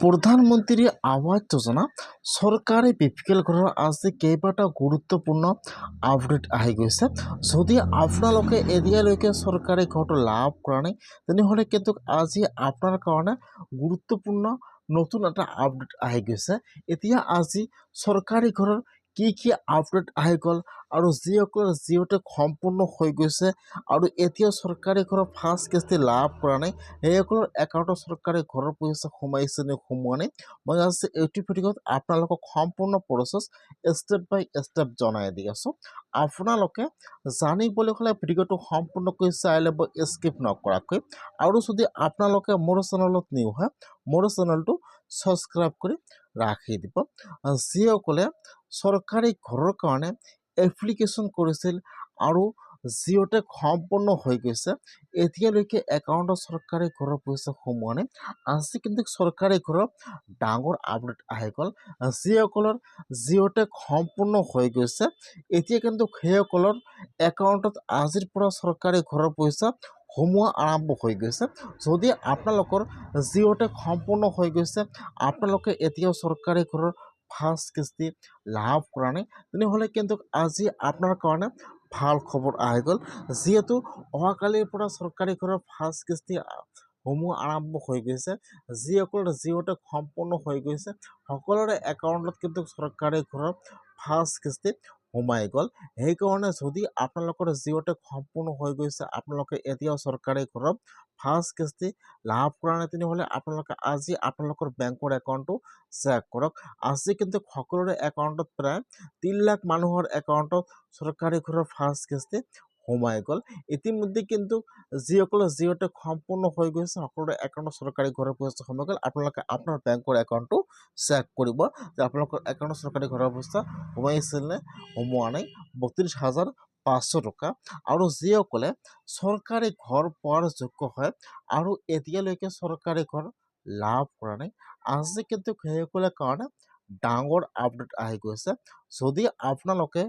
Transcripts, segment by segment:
প্ৰধানমন্ত্ৰী আৱাস যোজনা চৰকাৰে বিপিএল ঘৰৰ আজি কেইবাটাও গুৰুত্বপূৰ্ণ আপডেট আহি গৈছে। যদি আপোনালোকে এতিয়ালৈকে চৰকাৰী ঘৰটো লাভ কৰা নাই তেনেহ'লে কিন্তু আজি আপোনাৰ কাৰণে গুৰুত্বপূৰ্ণ নতুন এটা আপডেট আহি গৈছে। এতিয়া আজি চৰকাৰী ঘৰৰ কি আপডেট আহি গ'ল আৰু যিসকলৰ জিঅ'তে সম্পূৰ্ণ হৈ গৈছে আৰু এতিয়া চৰকাৰী ঘৰৰ ফাৰ্ষ্ট কিস্তি লাভ কৰা নাই সেইসকলৰ একাউণ্টত চৰকাৰী ঘৰৰ পইচা সোমাইছে নে সোমোৱা নাই, মই আজি এইটো ভিডিঅ'ত আপোনালোকক সম্পূৰ্ণ প্ৰচেছ ষ্টেপ বাই ষ্টেপ জনাই দি আছোঁ। আপোনালোকে জানিবলৈ হ'লে ভিডিঅ'টো সম্পূৰ্ণকৈ চাই ল'ব স্কিপ নকৰাকৈ। আৰু যদি আপোনালোকে মোৰ চেনেলত নিউ হয় মোৰ চেনেলটো ছাবস্ক্ৰাইব কৰি ৰাখি দিব। যিসকলে চৰকাৰী ঘৰৰ কাৰণে এপ্লিকেশ্যন কৰিছিল আৰু জিঅ'টেক সম্পূৰ্ণ হৈ গৈছে এতিয়ালৈকে একাউণ্টত চৰকাৰী ঘৰৰ পইচা সোমোৱা নাই, আজি কিন্তু চৰকাৰী ঘৰৰ ডাঙৰ আপডেট আহি গ'ল। যিসকলৰ জিঅ'টেক সম্পূৰ্ণ হৈ গৈছে এতিয়া কিন্তু সেইসকলৰ একাউণ্টত আজিৰ পৰা চৰকাৰী ঘৰৰ পইচা সোমোৱা আৰম্ভ হৈ গৈছে। যদি আপোনালোকৰ জিঅ'টেক সম্পূৰ্ণ হৈ গৈছে আপোনালোকে এতিয়াও চৰকাৰী ঘৰৰ ফাৰ্ষ্ট কিস্তি লাভ কৰা নাই তেনেহ'লে কিন্তু আজি আপোনাৰ কাৰণে ভাল খবৰ আহি গ'ল। যিহেতু অহাকালিৰ পৰা চৰকাৰী ঘৰৰ ফাৰ্ষ্ট কিস্তি সোমোৱা আৰম্ভ হৈ গৈছে। যিসকলৰ জিঅ'টেক সম্পূৰ্ণ হৈ গৈছে সকলোৰে একাউণ্টত কিন্তু চৰকাৰী ঘৰৰ ফাৰ্ষ্ট কিস্তি সোমাই গ'ল। সেইকাৰণে যদি আপোনালোকৰ জিঅ'টেক সম্পূৰ্ণ হৈ গৈছে আপোনালোকে এতিয়াও চৰকাৰী ঘৰৰ ফাৰ্ষ্ট কিস্তি লাভ কৰা নাই তেনেহ'লে আপোনালোকে আজি আপোনালোকৰ বেংকৰ একাউণ্টটো চেক কৰক। আজি কিন্তু সকলোৰে একাউণ্টত প্ৰায় 3 লাখ মানুহৰ একাউণ্টত চৰকাৰী ঘৰৰ ফাৰ্ষ্ট কিস্তি সোমাই গ'ল। ইতিমধ্যে কিন্তু যিসকলৰ জিঅ'টেক সম্পূৰ্ণ হৈ গৈছে সকলোৰে একাউণ্টত চৰকাৰী ঘৰৰ পইচা সোমাই গ'ল। আপোনালোকে আপোনাৰ বেংকৰ একাউণ্টটো চেক কৰিব যে আপোনালোকৰ একাউণ্টত চৰকাৰী ঘৰৰ পইচা সোমাইছিল নে সোমোৱা নাই। 32,500 টকা। আৰু যিসকলে চৰকাৰী ঘৰ পোৱাৰ যোগ্য হয় আৰু এতিয়ালৈকে চৰকাৰী ঘৰ লাভ কৰা নাই আজি কিন্তু সেইসকলৰ কাৰণে ডাঙৰ আপডেট আহি গৈছে। যদি আপোনালোকে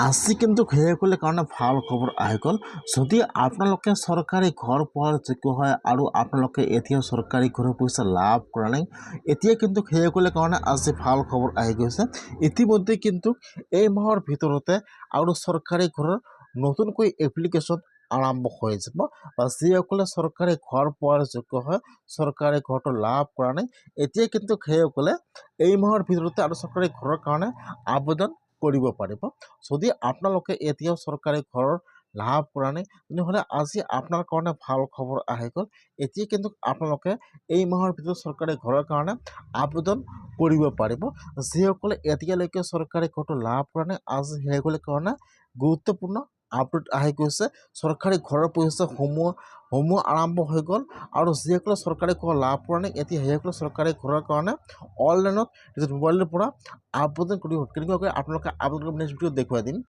আজি কিন্তু সেইসকলৰ কাৰণে ভাল খবৰ আহি গ'ল। যদি আপোনালোকে চৰকাৰী ঘৰ পোৱাৰ যোগ্য হয় আৰু আপোনালোকে এতিয়াও চৰকাৰী ঘৰৰ পইচা লাভ কৰা নাই এতিয়া কিন্তু সেইসকলৰ কাৰণে আজি ভাল খবৰ আহি গৈছে। ইতিমধ্যে কিন্তু এই মাহৰ ভিতৰতে আৰু চৰকাৰী ঘৰৰ নতুনকৈ এপ্লিকেশ্যন আৰম্ভ হৈ যাব। যিসকলে চৰকাৰী ঘৰ পোৱাৰ যোগ্য হয় চৰকাৰী ঘৰটো লাভ কৰা নাই এতিয়া কিন্তু সেইসকলে এই মাহৰ ভিতৰতে আৰু চৰকাৰী ঘৰৰ কাৰণে আবেদন কৰিব পাৰিব। যদি আপোনালোকে এতিয়াও চৰকাৰী ঘৰৰ লাভ কৰা নাই তেনেহ'লে আজি আপোনাৰ কাৰণে ভাল খবৰ আহি গ'ল। এতিয়া কিন্তু আপোনালোকে এই মাহৰ ভিতৰত চৰকাৰী ঘৰৰ কাৰণে আবেদন কৰিব পাৰিব। যিসকলে এতিয়ালৈকে চৰকাৰী ঘৰটো লাভ কৰা নাই আজি সেইসকলৰ কাৰণে গুৰুত্বপূৰ্ণ আপডেট আহি গৈছে। চৰকাৰী ঘৰৰ পইচা সোমোৱা আৰম্ভ হৈ গ'ল আৰু যিসকলে চৰকাৰী ঘৰ লাভ কৰা নাই এতিয়া সেইসকলে চৰকাৰী ঘৰৰ কাৰণে অনলাইনত মোবাইলৰ পৰা আবেদন কৰিব। কেনেকুৱাকৈ আপোনালোকে আবেদন কৰিব নেক্সট ভিডিঅ'ত দেখুৱাই দিম।